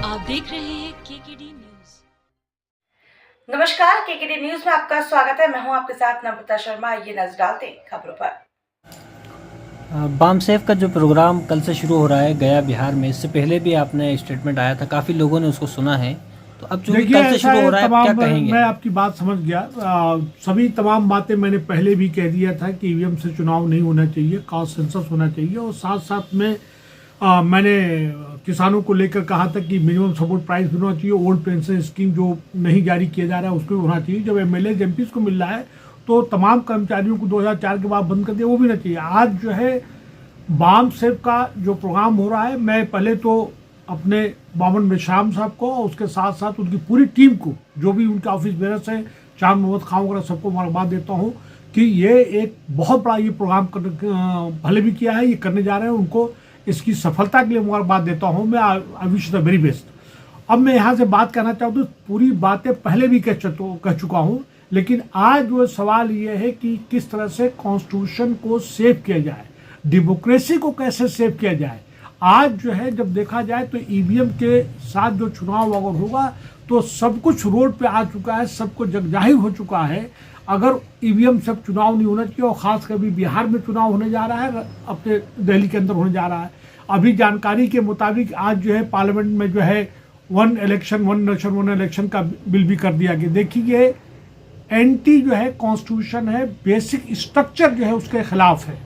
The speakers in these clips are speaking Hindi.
आप देख रहे हैं केकेडी न्यूज। नमस्कार, केकेडी न्यूज में आपका स्वागत है। मैं हूं आपके साथ नम्रता शर्मा। ये नजर डालते हैं खबरों पर। बामसेफ का जो प्रोग्राम कल से शुरू हो रहा है गया बिहार में, इससे पहले भी आपने स्टेटमेंट आया था, काफ़ी लोगों ने उसको सुना है, तो अब जो कल से शुरू हो रहा है क्या कहेंगे? मैं आपकी बात समझ गया। सभी तमाम बातें मैंने पहले भी कह दिया था कि ईवीएम से चुनाव नहीं होना चाहिए, कास्ट सेंसस होना चाहिए। और साथ साथ में मैंने किसानों को लेकर कहा था कि मिनिमम सपोर्ट प्राइस भी होना चाहिए। ओल्ड पेंशन स्कीम जो नहीं जारी किया जा रहा है उसको भी होना चाहिए। जब एमएलए एमपी को मिल रहा है तो तमाम कर्मचारियों को 2004 के बाद बंद कर दिया, वो भी नहीं चाहिए। आज जो है बामसेफ का जो प्रोग्राम हो रहा है, मैं पहले तो अपने बामन मेश्राम साहब को और उसके साथ साथ उनकी पूरी टीम को, जो भी उनके ऑफिस बेरस है, चांद मोहम्मद खां वगैरह, सबको मुबारकबाद देता हूँ कि ये एक बहुत बड़ा ये प्रोग्राम पहले भी किया है, ये करने जा रहे हैं। उनको इसकी सफलता के लिए मुबारकबाद देता हूँ मैं। I wish the very best. अब मैं यहाँ से बात करना चाहता हूँ, पूरी बातें पहले भी कह चुका हूँ, लेकिन आज वो सवाल ये है कि किस तरह से कॉन्स्टिट्यूशन को सेव किया जाए, डेमोक्रेसी को कैसे सेव किया जाए। आज जो है जब देखा जाए तो ईवीएम के साथ जो चुनाव अगर होगा तो सब कुछ रोड पे आ चुका है, सबको जगजाहिर हो चुका है। अगर ईवीएम से चुनाव नहीं होना चाहिए, और खासकर भी बिहार में चुनाव होने जा रहा है, अपने दिल्ली के अंदर होने जा रहा है। अभी जानकारी के मुताबिक आज जो है पार्लियामेंट में जो है one election one nation one election का बिल भी कर दिया गया। देखिए, एंटी जो है कॉन्स्टिट्यूशन है, बेसिक स्ट्रक्चर जो है उसके खिलाफ है,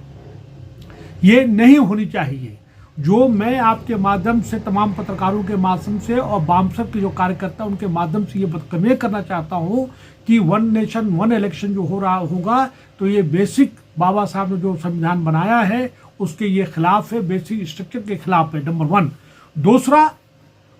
ये नहीं होनी चाहिए। जो मैं आपके माध्यम से, तमाम पत्रकारों के माध्यम से और बामसेफ के जो कार्यकर्ता उनके माध्यम से ये कन्वे करना चाहता हूँ कि वन नेशन वन इलेक्शन जो हो रहा होगा तो ये बेसिक बाबा साहब ने जो संविधान बनाया है उसके ये खिलाफ है, बेसिक स्ट्रक्चर के खिलाफ है, नंबर वन। दूसरा,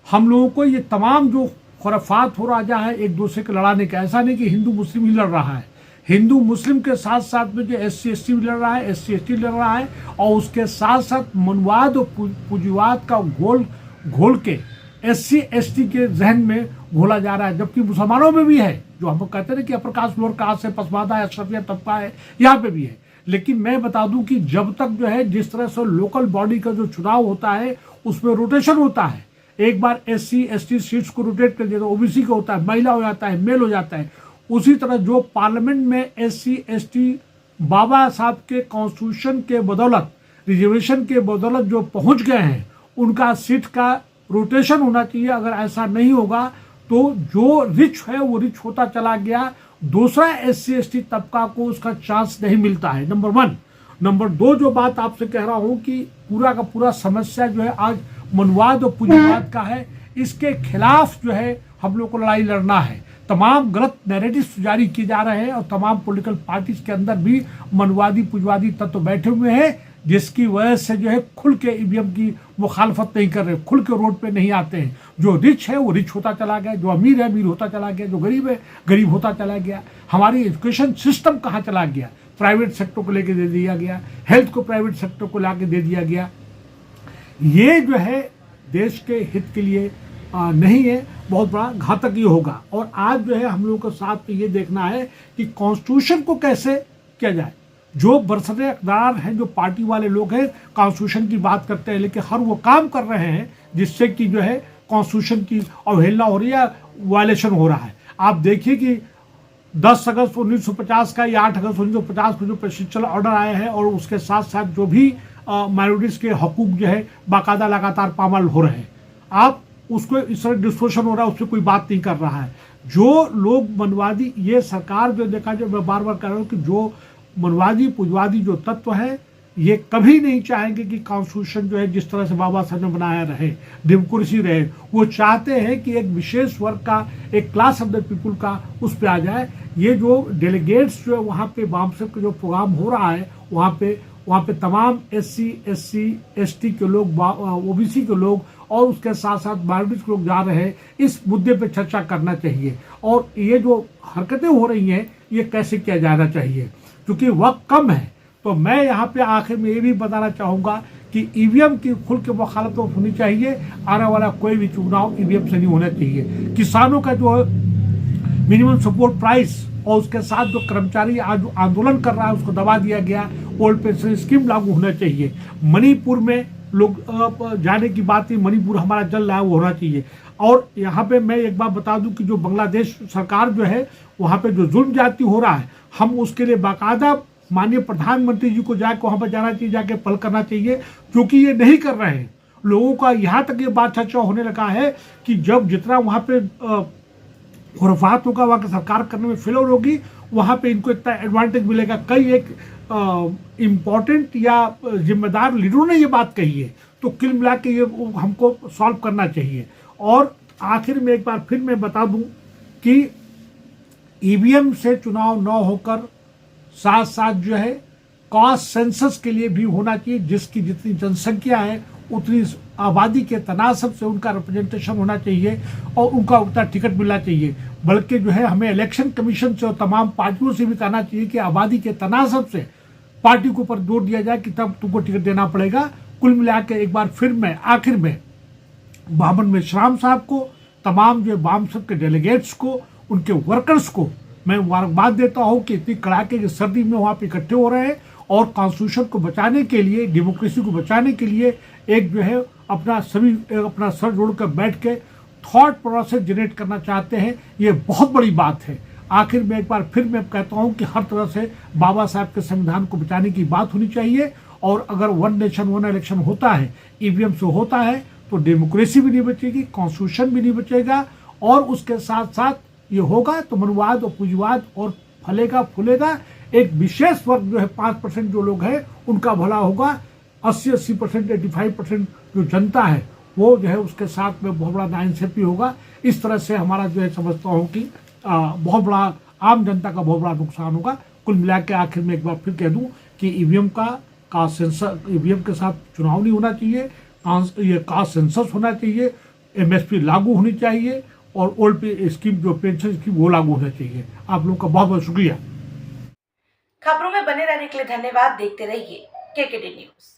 हम लोगों को ये तमाम जो खुराफात हो रहा है एक दूसरे के लड़ाने का, ऐसा नहीं कि हिंदू मुस्लिम ही लड़ रहा है। हिंदू मुस्लिम के साथ साथ में जो SC ST भी लड़ रहा है, SC ST लड़ रहा है, और उसके साथ साथ मनवाद और पूंजीवाद का घोल के SC ST के जहन में घोला जा रहा है। जबकि मुसलमानों में भी है, जो हम कहते हैं कि अपर कास्ट लोअर कास्ट है, पसमानदा है, अशरफिया तबका है, यहाँ पे भी है। लेकिन मैं बता दूं कि जब तक जो है जिस तरह से लोकल बॉडी का जो चुनाव होता है उसमें रोटेशन होता है, एक बार SC ST सीट्स को रोटेट कर दिया तो OBC का होता है, महिला हो जाता है, मेल हो जाता है। उसी तरह जो पार्लियामेंट में SC ST बाबा साहब के कॉन्स्टिट्यूशन के बदौलत, रिजर्वेशन के बदौलत जो पहुंच गए हैं, उनका सीट का रोटेशन होना चाहिए। अगर ऐसा नहीं होगा तो जो रिच है वो रिच होता चला गया, दूसरा SC ST तबका को उसका चांस नहीं मिलता है, नंबर वन। नंबर दो, जो बात आपसे कह रहा हूं कि पूरा का पूरा समस्या जो है आज मनवाद और पूंजीवाद का है, इसके खिलाफ जो है हम लोग को लड़ाई लड़ना है। तमाम गलत नैरेटिव्स जारी किए जा रहे हैं और तमाम पॉलिटिकल पार्टीज के अंदर भी मनवादी पूंजीवादी तत्व बैठे हुए हैं, जिसकी वजह से जो है खुल के ईवीएम की मुखालफत नहीं कर रहे, खुल के रोड पे नहीं आते हैं। जो रिच है वो रिच होता चला गया, जो अमीर है अमीर होता चला गया, जो गरीब है गरीब होता चला गया। हमारी एजुकेशन सिस्टम कहाँ चला गया, प्राइवेट सेक्टर को लेके दे दिया गया, हेल्थ को प्राइवेट सेक्टर को लाके दे दिया गया। ये जो है देश के हित के लिए नहीं है, बहुत बड़ा घातक ये होगा। और आज जो है हम लोगों को साथ में ये देखना है कि कॉन्स्टिट्यूशन को कैसे किया जाए। जो बरसरे इक़्तिदार हैं, जो पार्टी वाले लोग हैं, कॉन्स्टिट्यूशन की बात करते हैं, लेकिन हर वो काम कर रहे हैं जिससे कि जो है कॉन्स्टिट्यूशन की अवहेलना हो रही है, वायलेशन हो रहा है। आप देखिए कि 10 अगस्त 1950 का या 8 अगस्त 1950 को जो प्रेसिडेंशियल ऑर्डर आए हैं, और उसके साथ साथ जो भी माइनॉरिटीज़ के हकूक जो है बाकायदा लगातार पामाल हो रहे हैं। आप उसको इस तरह डिस्पोशन हो रहा है, उससे कोई बात नहीं कर रहा है। जो लोग मनवादी, ये सरकार जो देखा, जो मैं बार बार कह रहा हूँ कि जो मनवादी पूंजीवादी जो तत्व है, ये कभी नहीं चाहेंगे कि कॉन्स्टिट्यूशन जो है जिस तरह से बाबा साहब ने बनाया रहे, डेमोक्रेसी रहे। वो चाहते हैं कि एक विशेष वर्ग का, एक क्लास ऑफ द पीपुल का उस पर आ जाए। ये जो डेलीगेट्स जो है वहाँ पे बामसेफ का जो प्रोग्राम हो रहा है, वहाँ पे तमाम SC SC ST के लोग, OBC के लोग और उसके साथ साथ माइनॉरिटीज के लोग जा रहे हैं। इस मुद्दे पे चर्चा करना चाहिए, और ये जो हरकतें हो रही हैं ये कैसे किया जाना चाहिए, क्योंकि वक्त कम है। तो मैं यहाँ पे आखिर में ये भी बताना चाहूँगा कि ईवीएम की खुल के मुखालफत होनी चाहिए। आने वाला कोई भी चुनाव ईवीएम से नहीं होना चाहिए। किसानों का जो मिनिमम सपोर्ट प्राइस और उसके साथ जो कर्मचारी आज आंदोलन कर रहा है उसको दबा दिया गया। ओल्ड पेंशन स्कीम लागू होना चाहिए। मणिपुर में लोग जाने की बात नहीं, मणिपुर हमारा जल रहा है, वो होना चाहिए। और यहाँ पे मैं एक बात बता दूं कि जो बांग्लादेश सरकार जो है वहाँ पे जो जुल्म जाति हो रहा है, हम उसके लिए बाकायदा माननीय प्रधानमंत्री जी को जाके वहाँ पर जाना चाहिए, जाके पहल करना चाहिए, क्योंकि ये नहीं कर रहे हैं। लोगों का यहाँ तक ये बात चर्चा होने लगा है कि जब जितना वहाँ पे खुराफात होगा, वहाँ की सरकार करने में फेलियर होगी, वहाँ पे इनको इतना एडवांटेज मिलेगा। कई एक इम्पोर्टेंट या जिम्मेदार लीडरों ने ये बात कही है, तो कुल मिला के ये हमको सॉल्व करना चाहिए। और आखिर में एक बार फिर मैं बता दूं कि ईवीएम से चुनाव न होकर साथ साथ जो है कास्ट सेंसस के लिए भी होना चाहिए, जिसकी जितनी जनसंख्या है उतनी आबादी के तनासब से उनका रिप्रेजेंटेशन होना चाहिए और उनका उतना टिकट मिलना चाहिए। बल्कि जो है हमें इलेक्शन कमीशन से और तमाम पार्टियों से भी कहना चाहिए कि आबादी के तनासब से पार्टी के ऊपर जोर दिया जाए कि तब तुमको टिकट देना पड़ेगा। कुल मिला के एक बार फिर मैं आखिर में बामन मेश्राम साहब को, तमाम जो वामसप के डेलीगेट्स को, उनके वर्कर्स को मैं मुबारकबाद देता हूँ कि इतनी कड़ाके की सर्दी में वहाँ पे इकट्ठे हो रहे हैं और कॉन्स्टिट्यूशन को बचाने के लिए, डेमोक्रेसी को बचाने के लिए एक जो है अपना सर जोड़कर बैठ के थॉट प्रोसेस जनरेट करना चाहते हैं। ये बहुत बड़ी बात है। आखिर में एक बार फिर मैं कहता हूँ कि हर तरह से बाबा साहब के संविधान को बचाने की बात होनी चाहिए। और अगर वन नेशन वन इलेक्शन होता है, ईवीएम से होता है, तो डेमोक्रेसी भी नहीं बचेगी, कॉन्स्टिट्यूशन भी नहीं बचेगा, और उसके साथ साथ ये होगा तो मनवाद और पूंजीवाद और फलेगा फूलेगा। एक विशेष वर्ग जो है 5% जो लोग हैं उनका भला होगा। 80% 85% जो जनता है वो जो है उसके साथ में बहुत बड़ा नाइंसाफी होगा। इस तरह से हमारा जो है समझता हूँ कि बहुत बड़ा आम जनता का बहुत बड़ा नुकसान होगा। कुल मिला के आखिर में एक बार फिर कह दूं कि ईवीएम का सेंसर, ईवीएम के साथ चुनाव नहीं होना चाहिए, ये कास्ट सेंसस होना चाहिए, एमएसपी लागू होनी चाहिए और ओल्ड पे स्कीम जो पेंशन स्कीम वो लागू होना चाहिए। आप लोगों का बहुत बहुत शुक्रिया। खबरों में बने रहने के लिए धन्यवाद। देखते रहिए केकेडी न्यूज।